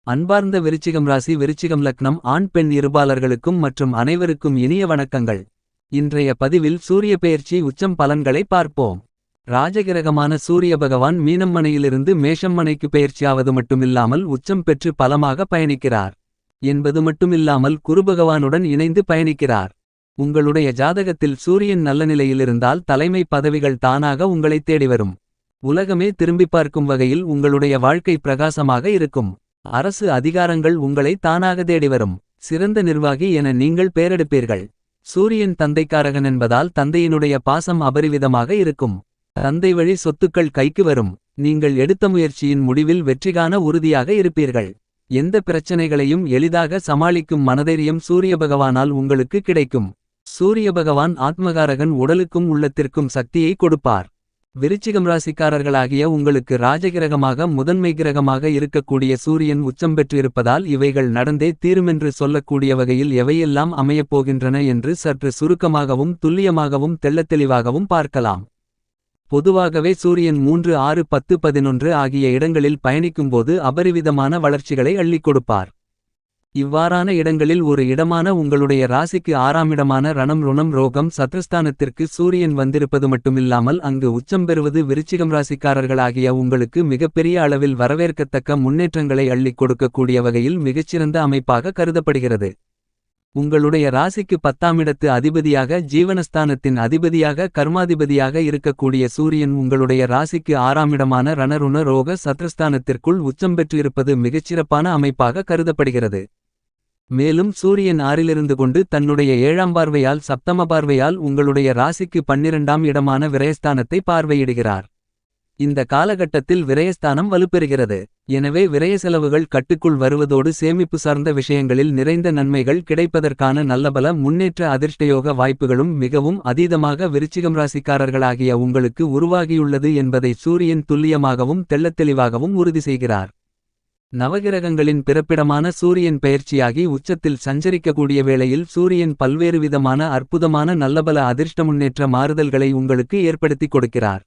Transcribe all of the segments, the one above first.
அன்பார்ந்த விருச்சிகம் ராசி விருச்சிகம் லக்னம் ஆண் பெண் இருபாலர்களுக்கும் மற்றும் அனைவருக்கும் இனிய வணக்கங்கள். இன்றைய பதிவில் சூரிய பெயர்ச்சி உச்சம் பலன்களை பார்ப்போம். ராஜகிரகமான சூரிய பகவான் மீனம் மனையிலிருந்து மேஷம் மனைக்கு பெயர்ச்சியாவது மட்டுமில்லாமல் உச்சம் பெற்று பலமாக பயணிக்கிறார் என்பது மட்டுமில்லாமல் குருபகவானுடன் இணைந்து பயணிக்கிறார். உங்களுடைய ஜாதகத்தில் சூரியன் நல்ல நிலையில் இருந்தால் தலைமை பதவிகள் தானாக உங்களை தேடிவரும். உலகமே திரும்பி பார்க்கும் வகையில் உங்களுடைய வாழ்க்கை பிரகாசமாக இருக்கும். அரசு அதிகாரங்கள் உங்களை தானாக தேடிவரும். சிறந்த நிர்வாகி என நீங்கள் பெயரெடுப்பீர்கள். சூரியன் தந்தைக்காரகன் என்பதால் தந்தையினுடைய பாசம் அபரிவிதமாக இருக்கும். தந்தை வழி சொத்துக்கள் கைக்கு வரும். நீங்கள் எடுத்த முயற்சியின் முடிவில் வெற்றிகாண உறுதியாக இருப்பீர்கள். எந்த பிரச்சனைகளையும் எளிதாக சமாளிக்கும் மனதைரியம் சூரிய பகவானால் உங்களுக்கு கிடைக்கும். சூரிய பகவான் ஆத்மகாரகன், உடலுக்கும் உள்ளத்திற்கும் சக்தியை கொடுப்பார். விருச்சிகம் ராசிக்காரர்களாகிய உங்களுக்கு ராஜகிரகமாக முதன்மை கிரகமாக இருக்கக்கூடிய சூரியன் உச்சம் பெற்றிருப்பதால் இவைகள் நடந்தே தீருமென்று சொல்லக்கூடிய வகையில் எவையெல்லாம் அமையப்போகின்றன என்று சற்று சுருக்கமாகவும் துல்லியமாகவும் தெள்ளத்தெளிவாகவும் பார்க்கலாம். பொதுவாகவே சூரியன் 3, 6, 10, 11 ஆகிய இடங்களில் பயணிக்கும்போது அபரிவிதமான வளர்ச்சிகளை அள்ளிக் கொடுப்பார். இவ்வாறான இடங்களில் ஒரு இடமான உங்களுடைய ராசிக்கு 6ஆம் இடமான ரணம் ருணம் ரோகம் சத்ருஸ்தானத்திற்கு சூரியன் வந்திருப்பது மட்டுமில்லாமல் அங்கு உச்சம் பெறுவது விருச்சிகம் ராசிக்காரர்களாகிய உங்களுக்கு மிகப்பெரிய அளவில் வரவேற்கத்தக்க முன்னேற்றங்களை அள்ளிக் கொடுக்கக்கூடிய வகையில் மிகச்சிறந்த அமைப்பாக கருதப்படுகிறது. உங்களுடைய ராசிக்கு 10ஆம் இடத்து அதிபதியாக, ஜீவனஸ்தானத்தின் அதிபதியாக, கர்மாதிபதியாக இருக்கக்கூடிய சூரியன் உங்களுடைய ராசிக்கு 6ஆம் இடமான ரணருண ரோக சத்ருஸ்தானத்திற்குள் உச்சம் பெற்றிருப்பது மிகச்சிறப்பான அமைப்பாக கருதப்படுகிறது. மேலும் சூரியன் 6இலிருந்து கொண்டு தன்னுடைய 7ஆம் பார்வையால் சப்தம பார்வையால் உங்களுடைய ராசிக்கு 12ஆம் இடமான விரயஸ்தானத்தை பார்வையிடுகிறார். இந்த காலகட்டத்தில் விரயஸ்தானம் வலுப்பெறுகிறது. எனவே விரய செலவுகள் கட்டுக்குள் வருவதோடு சேமிப்பு சார்ந்த விஷயங்களில் நிறைந்த நன்மைகள் கிடைப்பதற்கான நல்லபல முன்னேற்ற அதிர்ஷ்டயோக வாய்ப்புகளும் மிகவும் அதீதமாக விருச்சிகம் ராசிக்காரர்களாகிய உங்களுக்கு உருவாகியுள்ளது என்பதை சூரியன் துல்லியமாகவும் தெள்ளத்தெளிவாகவும் உறுதி செய்கிறார். நவகிரகங்களின் பிறப்பிடமான சூரியன் பெயர்ச்சியாகி உச்சத்தில் சஞ்சரிக்கக்கூடிய வேளையில் சூரியன் பல்வேறு விதமான அற்புதமான நல்லபல அதிர்ஷ்ட முன்னேற்ற மாறுதல்களை உங்களுக்கு ஏற்படுத்திக் கொடுக்கிறார்.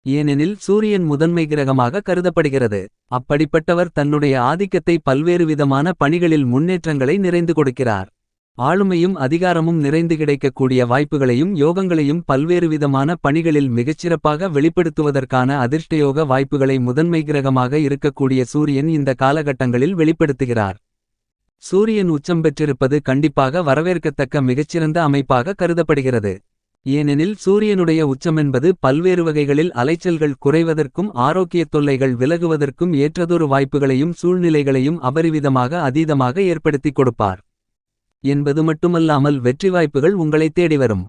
ஏனெனில் சூரியன் முதன்மை கிரகமாக கருதப்படுகிறது. அப்படிப்பட்டவர் தன்னுடைய ஆதிக்கத்தை பல்வேறு விதமான பணிகளில் முன்னேற்றங்களை நிறைந்து கொடுக்கிறார். ஆளுமையும் அதிகாரமும் நிறைந்து கிடைக்கக்கூடிய வாய்ப்புகளையும் யோகங்களையும் பல்வேறு விதமான பணிகளில் மிகச்சிறப்பாக வெளிப்படுத்துவதற்கான அதிர்ஷ்டயோக வாய்ப்புகளை முதன்மை கிரகமாக இருக்கக்கூடிய சூரியன் இந்த காலகட்டங்களில் வெளிப்படுத்துகிறார். சூரியன் உச்சம் பெற்றிருப்பது கண்டிப்பாக வரவேற்கத்தக்க மிகச்சிறந்த அமைப்பாக கருதப்படுகிறது. ஏனெனில் சூரியனுடைய உச்சமென்பது பல்வேறு வகைகளில் அலைச்சல்கள் குறைவதற்கும் ஆரோக்கியத் தொல்லைகள் விலகுவதற்கும் ஏற்றதொரு வாய்ப்புகளையும் சூழ்நிலைகளையும் அபரிவிதமாக அதீதமாக ஏற்படுத்திக் கொடுப்பார் என்பது மட்டுமல்லாமல் வெற்றி வாய்ப்புகள் உங்களை தேடிவரும்.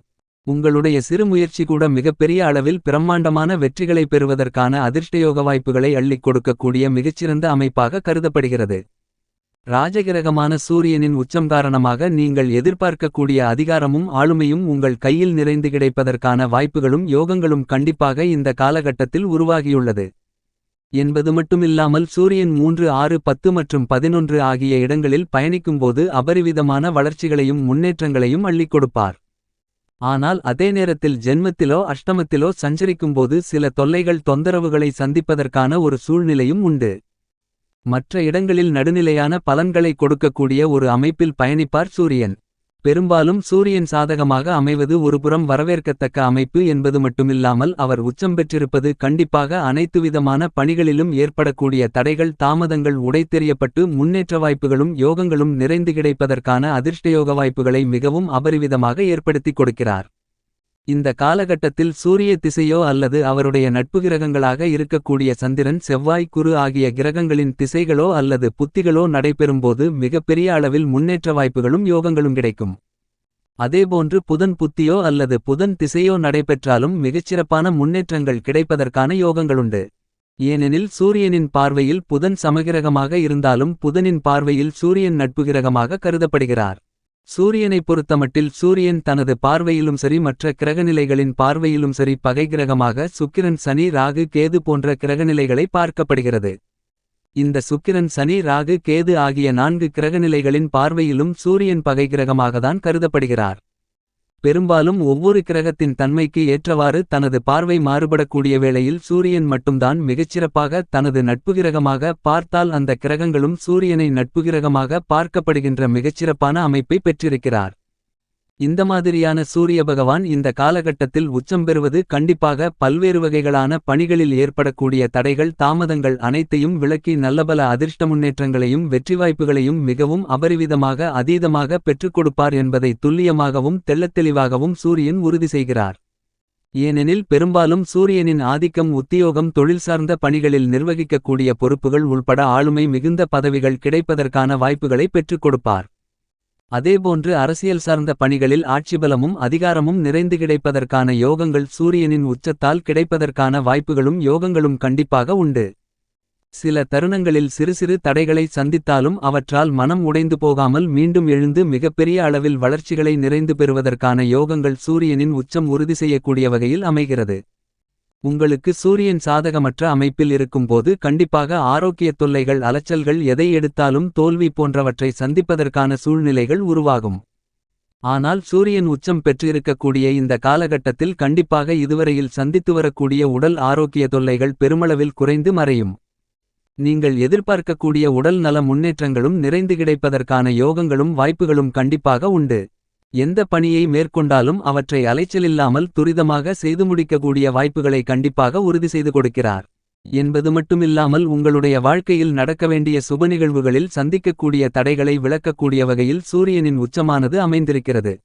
உங்களுடைய சிறு முயற்சி கூட மிகப்பெரிய அளவில் பிரம்மாண்டமான வெற்றிகளை பெறுவதற்கான அதிர்ஷ்டயோக வாய்ப்புகளை அள்ளிக் கொடுக்கக்கூடிய மிகச்சிறந்த அமைப்பாக கருதப்படுகிறது. ராஜகிரகமான சூரியனின் உச்சம் காரணமாக நீங்கள் எதிர்பார்க்கக்கூடிய அதிகாரமும் ஆளுமையும் உங்கள் கையில் நிறைந்து கிடைப்பதற்கான வாய்ப்புகளும் யோகங்களும் கண்டிப்பாக இந்த காலகட்டத்தில் உருவாகியுள்ளது என்பது மட்டுமில்லாமல் சூரியன் 3, 6, 10 மற்றும் 11 ஆகிய இடங்களில் பயணிக்கும்போது அபரிவிதமான வளர்ச்சிகளையும் முன்னேற்றங்களையும் அள்ளிக் கொடுப்பார். ஆனால் அதே நேரத்தில் ஜென்மத்திலோ அஷ்டமத்திலோ சஞ்சரிக்கும்போது சில தொல்லைகள் தொந்தரவுகளை சந்திப்பதற்கான ஒரு சூழ்நிலையும் உண்டு. மற்ற இடங்களில் நடுநிலையான பலன்களை கொடுக்கக்கூடிய ஒரு அமைப்பில் பயணிப்பார் சூரியன். பெரும்பாலும் சூரியன் சாதகமாக அமைவது ஒருபுறம் வரவேற்கத்தக்க அமைப்பு என்பது மட்டுமில்லாமல் அவர் உச்சம் பெற்றிருப்பது கண்டிப்பாக அனைத்துவிதமான பணிகளிலும் ஏற்படக்கூடிய தடைகள் தாமதங்கள் உடைத்தெறியப்பட்டு முன்னேற்ற வாய்ப்புகளும் யோகங்களும் நிறைந்து கிடைப்பதற்கான அதிர்ஷ்டயோக வாய்ப்புகளை மிகவும் அபரிவிதமாக ஏற்படுத்திக் கொடுக்கிறார். இந்த காலகட்டத்தில் சூரிய திசையோ அல்லது அவருடைய நட்பு கிரகங்களாக இருக்கக்கூடிய சந்திரன், செவ்வாய், குரு ஆகிய கிரகங்களின் திசைகளோ அல்லது புத்திகளோ நடைபெறும்போது மிகப்பெரிய அளவில் முன்னேற்ற வாய்ப்புகளும் யோகங்களும் கிடைக்கும். அதேபோன்று புதன் புத்தியோ அல்லது புதன் திசையோ நடைபெற்றாலும் மிகச்சிறப்பான முன்னேற்றங்கள் கிடைப்பதற்கான யோகங்களுண்டு. ஏனெனில் சூரியனின் பார்வையில் புதன் சமகிரகமாக இருந்தாலும் புதனின் பார்வையில் சூரியன் நட்பு கிரகமாக கருதப்படுகிறார். சூரியனை பொறுத்தமட்டில் சூரியன் தனது பார்வையிலும் சரி மற்ற கிரகநிலைகளின் பார்வையிலும் சரி பகை கிரகமாக சுக்கிரன், சனி, ராகு, கேது போன்ற கிரகநிலைகளை பார்க்கப்படுகிறது. இந்த சுக்கிரன், சனி, ராகு, கேது ஆகிய 4 கிரகநிலைகளின் பார்வையிலும் சூரியன் பகை கிரகமாகத்தான் கருதப்படுகிறார். பெரும்பாலும் ஒவ்வொரு கிரகத்தின் தன்மைக்கு ஏற்றவாறு தனது பார்வை மாறுபடக்கூடிய வேளையில் சூரியன் மட்டும்தான் மிகச்சிறப்பாக தனது நட்புகிரகமாக பார்த்தால் அந்த கிரகங்களும் சூரியனை நட்புகிரகமாக பார்க்கப்படுகின்ற மிகச்சிறப்பான அமைப்பை பெற்றிருக்கிறார். இந்த மாதிரியான சூரிய பகவான் இந்த காலகட்டத்தில் உச்சம் பெறுவது கண்டிப்பாக பல்வேறு வகைகளான பணிகளில் ஏற்படக்கூடிய தடைகள் தாமதங்கள் அனைத்தையும் விலக்கி நல்லபல அதிர்ஷ்ட முன்னேற்றங்களையும் வெற்றி வாய்ப்புகளையும் மிகவும் அபரிவிதமாக அதீதமாக பெற்றுக் கொடுப்பார் என்பதை துல்லியமாகவும் தெள்ளத்தெளிவாகவும் சூரியன் உறுதி செய்கிறார். ஏனெனில் பெரும்பாலும் சூரியனின் ஆதிக்கம் உத்தியோகம் தொழில் சார்ந்த பணிகளில் நிர்வகிக்கக்கூடிய பொறுப்புகள் உள்பட ஆளுமை மிகுந்த பதவிகள் கிடைப்பதற்கான வாய்ப்புகளை பெற்றுக் கொடுப்பார். அதேபோன்று அரசியல் சார்ந்த பணிகளில் ஆட்சிபலமும் அதிகாரமும் நிறைந்து கிடைப்பதற்கான யோகங்கள் சூரியனின் உச்சத்தால் கிடைப்பதற்கான வாய்ப்புகளும் யோகங்களும் கண்டிப்பாக உண்டு. சில தருணங்களில் சிறு சிறு தடைகளை சந்தித்தாலும் அவற்றால் மனம் உடைந்து போகாமல் மீண்டும் எழுந்து மிகப்பெரிய அளவில் வளர்ச்சிகளை நிறைந்து பெறுவதற்கான யோகங்கள் சூரியனின் உச்சம் உறுதி செய்யக்கூடிய வகையில் அமைகிறது. உங்களுக்கு சூரியன் சாதகமற்ற அமைப்பில் இருக்கும்போது கண்டிப்பாக ஆரோக்கியத் தொல்லைகள் அலைச்சல்கள் எதை எடுத்தாலும் தோல்வி போன்றவற்றை சந்திப்பதற்கான சூழ்நிலைகள் உருவாகும். ஆனால் சூரியன் உச்சம் பெற்றிருக்கக்கூடிய இந்த காலகட்டத்தில் கண்டிப்பாக இதுவரையில் சந்தித்து வரக்கூடிய உடல் ஆரோக்கிய தொல்லைகள் பெருமளவில் குறைந்து மறையும். நீங்கள் எதிர்பார்க்கக்கூடிய உடல் நல முன்னேற்றங்களும் நிறைந்து கிடைப்பதற்கான யோகங்களும் வாய்ப்புகளும் கண்டிப்பாக உண்டு. எந்த பணியை மேற்கொண்டாலும் அவற்றை அலைச்சலில்லாமல் துரிதமாக செய்து முடிக்கக்கூடிய வாய்ப்புகளை கண்டிப்பாக உறுதி செய்து கொடுக்கிறார். என்பது மட்டுமில்லாமல் உங்களுடைய வாழ்க்கையில் நடக்க வேண்டிய சுப நிகழ்வுகளில் சந்திக்கக்கூடிய தடைகளை விளக்கக்கூடிய வகையில் சூரியனின் உச்சமானது அமைந்திருக்கிறது.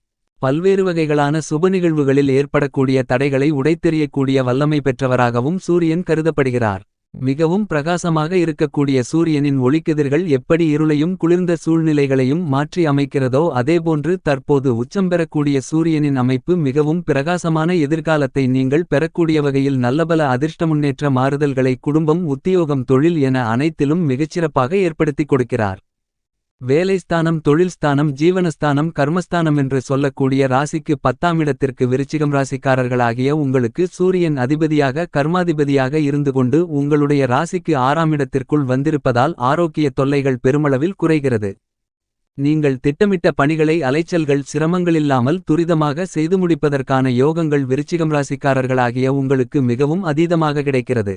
பல்வேறு வகைகளான சுப நிகழ்வுகளில் ஏற்படக்கூடிய தடைகளை உடைத்தெறியக்கூடிய வல்லமை பெற்றவராகவும் சூரியன் கருதப்படுகிறார். மிகவும் பிரகாசமாக இருக்கக்கூடிய சூரியனின் ஒளிக்கதிர்கள் எப்படி இருளையும் குளிர்ந்த சூழ்நிலைகளையும் மாற்றி அமைக்கிறதோ அதேபோன்று தற்போது உச்சம் பெறக்கூடிய சூரியனின் அமைப்பு மிகவும் பிரகாசமான எதிர்காலத்தை நீங்கள் பெறக்கூடிய வகையில் நல்லபல அதிர்ஷ்ட முன்னேற்ற மாறுதல்களை குடும்பம் உத்தியோகம் தொழில் என அனைத்திலும் மிகச்சிறப்பாக ஏற்படுத்திக் கொடுக்கிறார். வேலைஸ்தானம் தொழில்ஸ்தானம் ஜீவனஸ்தானம் கர்மஸ்தானம் என்று சொல்லக்கூடிய ராசிக்கு 10ஆம் இடத்திற்கு விருச்சிகம் ராசிக்காரர்களாகிய உங்களுக்கு சூரியன் அதிபதியாக கர்மாதிபதியாக இருந்து கொண்டு உங்களுடைய ராசிக்கு 6ஆம் இடத்திற்குள் வந்திருப்பதால் ஆரோக்கிய தொல்லைகள் பெருமளவில் குறைகிறது. நீங்கள் திட்டமிட்ட பணிகளை அலைச்சல்கள் சிரமங்களில்லாமல் துரிதமாக செய்து முடிப்பதற்கான யோகங்கள் விருச்சிகம் ராசிக்காரர்களாகிய உங்களுக்கு மிகவும் அதீதமாக கிடைக்கிறது.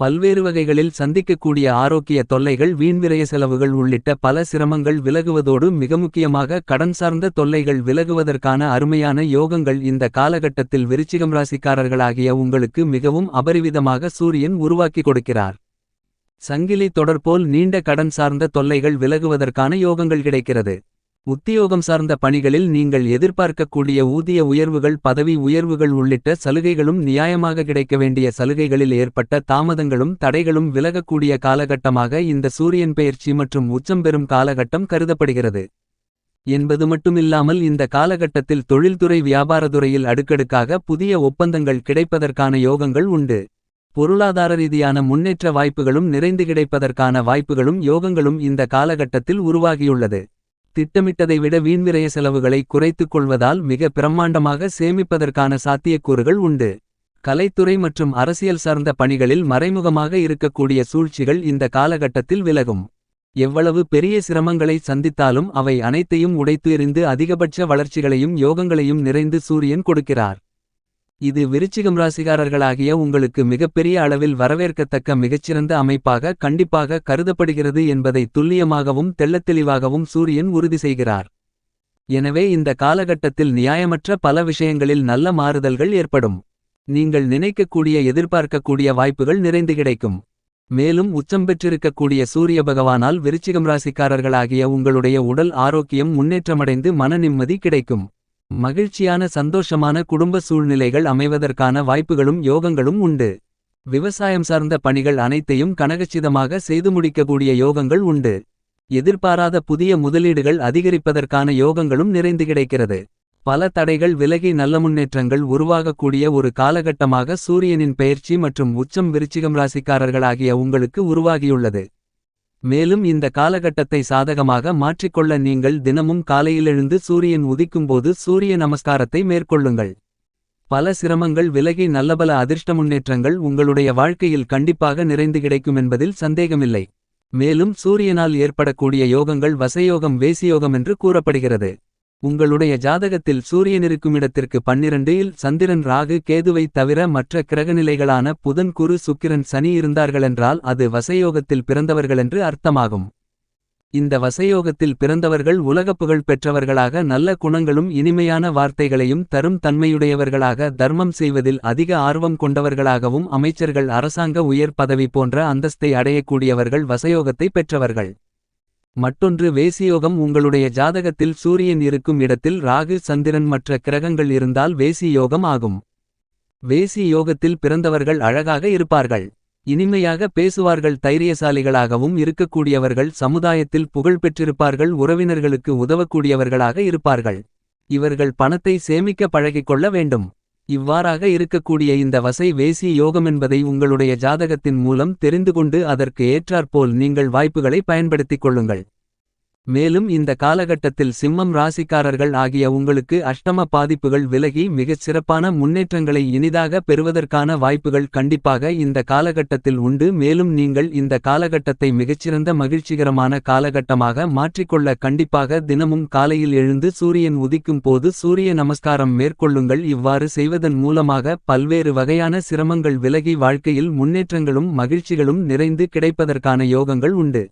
பல்வேறு வகைகளில் சந்திக்கக்கூடிய ஆரோக்கிய தொல்லைகள் வீண்விரய செலவுகள் உள்ளிட்ட பல சிரமங்கள் விலகுவதோடு மிக முக்கியமாக கடன் சார்ந்த தொல்லைகள் விலகுவதற்கான அருமையான யோகங்கள் இந்த காலகட்டத்தில் விருச்சிகம் ராசிக்காரர்களாகிய உங்களுக்கு மிகவும் அபரிவிதமாக சூரியன் உருவாக்கி கொடுக்கிறார். சங்கிலி தொடர்போல் நீண்ட கடன் சார்ந்த தொல்லைகள் விலகுவதற்கான யோகங்கள் கிடைக்கிறது. உத்தியோகம் சார்ந்த பணிகளில் நீங்கள் எதிர்பார்க்கக்கூடிய ஊதிய உயர்வுகள் பதவி உயர்வுகள் உள்ளிட்ட சலுகைகளும் நியாயமாக கிடைக்க வேண்டிய சலுகைகளில் ஏற்பட்ட தாமதங்களும் தடைகளும் விலகக்கூடிய காலகட்டமாக இந்த சூரியன் பெயர்ச்சி மற்றும் உச்சம் பெறும் காலகட்டம் கருதப்படுகிறது. என்பது மட்டுமில்லாமல் இந்த காலகட்டத்தில் தொழில்துறை வியாபாரத்துறையில் அடுக்கடுக்காக புதிய ஒப்பந்தங்கள் கிடைப்பதற்கான யோகங்கள் உண்டு. பொருளாதார ரீதியான முன்னேற்ற வாய்ப்புகளும் நிறைந்து கிடைப்பதற்கான வாய்ப்புகளும் யோகங்களும் இந்த காலகட்டத்தில் உருவாகியுள்ளது. திட்டமிட்டதை விட வீண்விரய செலவுகளை குறைத்துக் கொள்வதால் மிக பிரம்மாண்டமாக சேமிப்பதற்கான சாத்தியக்கூறுகள் உண்டு. கலைத்துறை மற்றும் அரசியல் சார்ந்த பணிகளில் மறைமுகமாக இருக்கக்கூடிய சூழ்ச்சிகள் இந்த காலகட்டத்தில் விலகும். எவ்வளவு பெரிய சிரமங்களை சந்தித்தாலும் அவை அனைத்தையும் உடைத்து எறிந்து அதிகபட்ச வளர்ச்சிகளையும் யோகங்களையும் நிறைந்து சூரியன் கொடுக்கிறார். இது விருச்சிகம் ராசிக்காரர்களாகிய உங்களுக்கு மிகப்பெரிய அளவில் வரவேற்கத்தக்க மிகச்சிறந்த அமைப்பாக கண்டிப்பாக கருதப்படுகிறது என்பதை துல்லியமாகவும் தெள்ளத்தெளிவாகவும் சூரியன் உறுதி செய்கிறார். எனவே இந்த காலகட்டத்தில் நியாயமற்ற பல விஷயங்களில் நல்ல மாறுதல்கள் ஏற்படும். நீங்கள் நினைக்கக்கூடிய எதிர்பார்க்கக்கூடிய வாய்ப்புகள் நிறைந்து கிடைக்கும். மேலும் உச்சம் பெற்றிருக்கக்கூடிய சூரிய பகவானால் விருச்சிகம் ராசிக்காரர்களாகிய உங்களுடைய உடல் ஆரோக்கியம் முன்னேற்றமடைந்து மன நிம்மதி கிடைக்கும். மகிழ்ச்சியான சந்தோஷமான குடும்ப சூழ்நிலைகள் அமைவதற்கான வாய்ப்புகளும் யோகங்களும் உண்டு. விவசாயம் சார்ந்த பணிகள் அனைத்தையும் கனகச்சிதமாக செய்து முடிக்கக்கூடிய யோகங்கள் உண்டு. எதிர்பாராத புதிய முதலீடுகள் அதிகரிப்பதற்கான யோகங்களும் நிறைந்து கிடைக்கிறது. பல தடைகள் விலகி நல்ல முன்னேற்றங்கள் உருவாகக்கூடிய ஒரு காலகட்டமாக சூரியனின் பெயர்ச்சி மற்றும் உச்சம் விருச்சிகம் ராசிக்காரர்களாகிய உங்களுக்கு உருவாகியுள்ளது. மேலும் இந்த காலகட்டத்தை சாதகமாக மாற்றிக்கொள்ள நீங்கள் தினமும் காலையிலெழுந்து சூரியன் உதிக்கும்போது சூரிய நமஸ்காரத்தை மேற்கொள்ளுங்கள். பல சிரமங்கள் விலகி நல்லபல அதிர்ஷ்ட முன்னேற்றங்கள் உங்களுடைய வாழ்க்கையில் கண்டிப்பாக நிறைந்து கிடைக்கும் என்பதில் சந்தேகமில்லை. மேலும் சூரியனால் ஏற்படக்கூடிய யோகங்கள் வசயோகம் வேசியோகம் என்று கூறப்படுகிறது. உங்களுடைய ஜாதகத்தில் சூரியனிருக்குமிடத்திற்கு 12 இல் சந்திரன் ராகு கேதுவை தவிர மற்ற கிரகநிலைகளான புதன் குரு சுக்கிரன் சனி இருந்தார்களென்றால் அது வசயோகத்தில் பிறந்தவர்களென்று அர்த்தமாகும். இந்த வசயோகத்தில் பிறந்தவர்கள் உலகப்புகழ் பெற்றவர்களாக நல்ல குணங்களும் இனிமையான வார்த்தைகளையும் தரும் தன்மையுடையவர்களாக தர்மம் செய்வதில் அதிக ஆர்வம் கொண்டவர்களாகவும் அமைச்சர்கள் அரசாங்க உயர் பதவி போன்ற அந்தஸ்தை அடையக்கூடியவர்கள் வசயோகத்தை பெற்றவர்கள். மற்றொன்று வேசியோகம். உங்களுடைய ஜாதகத்தில் சூரியன் இருக்கும் இடத்தில் ராகு சந்திரன் மற்ற கிரகங்கள் இருந்தால் வேசி யோகம் ஆகும். வேசி யோகத்தில் பிறந்தவர்கள் அழகாக இருப்பார்கள். இனிமையாக பேசுவார்கள். தைரியசாலிகளாகவும் இருக்கக்கூடியவர்கள். சமுதாயத்தில் புகழ் பெற்றிருப்பார்கள். உறவினர்களுக்கு உதவக்கூடியவர்களாக இருப்பார்கள். இவர்கள் பணத்தை சேமிக்க பழகிக்கொள்ள வேண்டும். இவ்வாறாக இருக்கக்கூடிய இந்த வசை வேசி யோகமென்பதை உங்களுடைய ஜாதகத்தின் மூலம் தெரிந்துகொண்டு அதற்கு ஏற்றாற்போல் நீங்கள் வாய்ப்புகளை பயன்படுத்திக் கொள்ளுங்கள். மேலும் இந்த காலகட்டத்தில் சிம்மம் ராசிக்காரர்கள் ஆகிய உங்களுக்கு அஷ்டம பாதிப்புகள் விலகி மிகச் சிறப்பான முன்னேற்றங்களை இனிதாக பெறுவதற்கான வாய்ப்புகள் கண்டிப்பாக இந்த காலகட்டத்தில் உண்டு. மேலும் நீங்கள் இந்த காலகட்டத்தை மிகச்சிறந்த மகிழ்ச்சிகரமான காலகட்டமாக மாற்றிக்கொள்ள கண்டிப்பாக தினமும் காலையில் எழுந்து சூரியன் உதிக்கும் போது சூரிய நமஸ்காரம் மேற்கொள்ளுங்கள். இவ்வாறு செய்வதன் மூலமாக பல்வேறு வகையான சிரமங்கள் விலகி வாழ்க்கையில் முன்னேற்றங்களும் மகிழ்ச்சிகளும் நிறைந்து கிடைப்பதற்கான யோகங்கள் உண்டு.